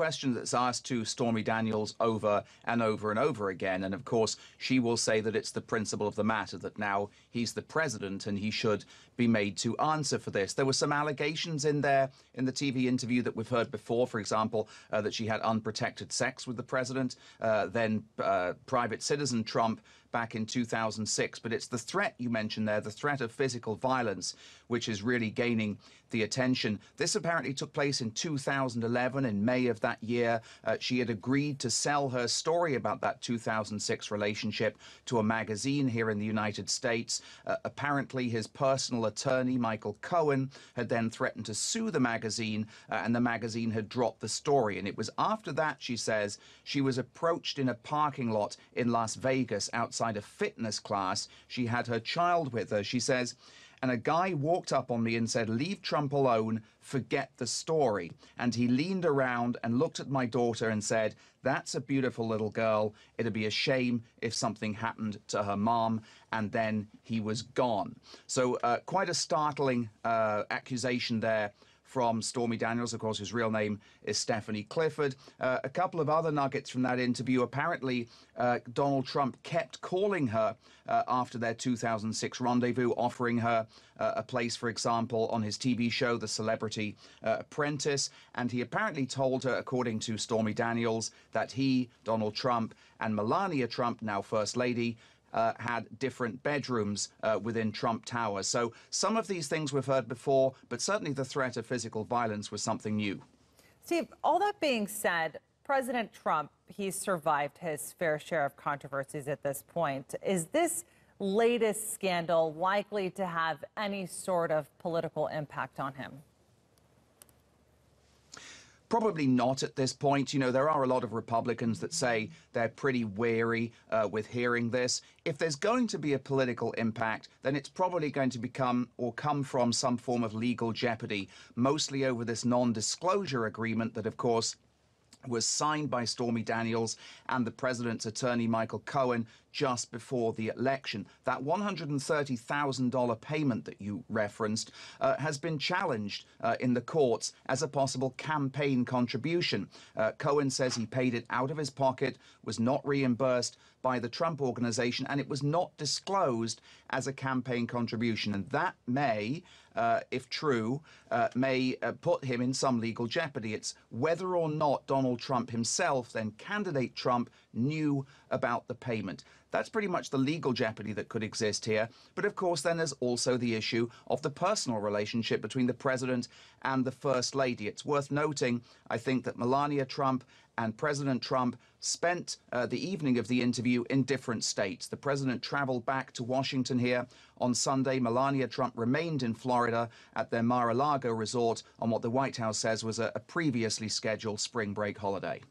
question that's asked to Stormy Daniels over and over and over again. And of course, she will say that it's the principle of the matter, that now he's the president and he should be made to answer for this. There were some allegations in there in the TV interview that we've heard before, for example, that she had unprotected sex with the president, then private citizen Trump back in 2006. But it's the threat you mentioned there, the threat of physical violence, which is really gaining the attention. This apparently took place in 2011. In May of that year, she had agreed to sell her story about that 2006 relationship to a magazine here in the United States. Apparently, his personal attorney, Michael Cohen, had then threatened to sue the magazine, and the magazine had dropped the story. And it was after that, she says, she was approached in a parking lot in Las Vegas outside a fitness class. She had her child with her, she says, and a guy walked up on me and said, "Leave Trump alone, forget the story." And he leaned around and looked at my daughter and said, "That's a beautiful little girl. It'd be a shame if something happened to her mom." And then he was gone. So quite a startling accusation there from Stormy Daniels. Of course, his real name is Stephanie Clifford. A couple of other nuggets from that interview. Apparently, Donald Trump kept calling her after their 2006 rendezvous, offering her a place, for example, on his TV show, The Celebrity Apprentice. And he apparently told her, according to Stormy Daniels, that he, Donald Trump, and Melania Trump, now First Lady, had different bedrooms within Trump Tower. So some of these things we've heard before, but certainly the threat of physical violence was something new. Steve, all that being said, President Trump, he's survived his fair share of controversies at this point. Is this latest scandal likely to have any sort of political impact on him? Probably not at this point. You know, there are a lot of Republicans that say they're pretty wary with hearing this. If there's going to be a political impact, then it's probably going to become or come from some form of legal jeopardy, mostly over this non-disclosure agreement that, of course, was signed by Stormy Daniels and the president's attorney, Michael Cohen, just before the election. That $130,000 payment that you referenced has been challenged in the courts as a possible campaign contribution. Cohen says he paid it out of his pocket, was not reimbursed by the Trump organization, and it was not disclosed as a campaign contribution. And that may, if true, may put him in some legal jeopardy. It's whether or not Donald Trump himself, then candidate Trump, knew about the payment. That's pretty much the legal jeopardy that could exist here. But of course, then there's also the issue of the personal relationship between the president and the First Lady. It's worth noting, I think, that Melania Trump and President Trump spent the evening of the interview in different states. The president traveled back to Washington here on Sunday. Melania Trump remained in Florida at their Mar-a-Lago resort on what the White House says was a previously scheduled spring break holiday.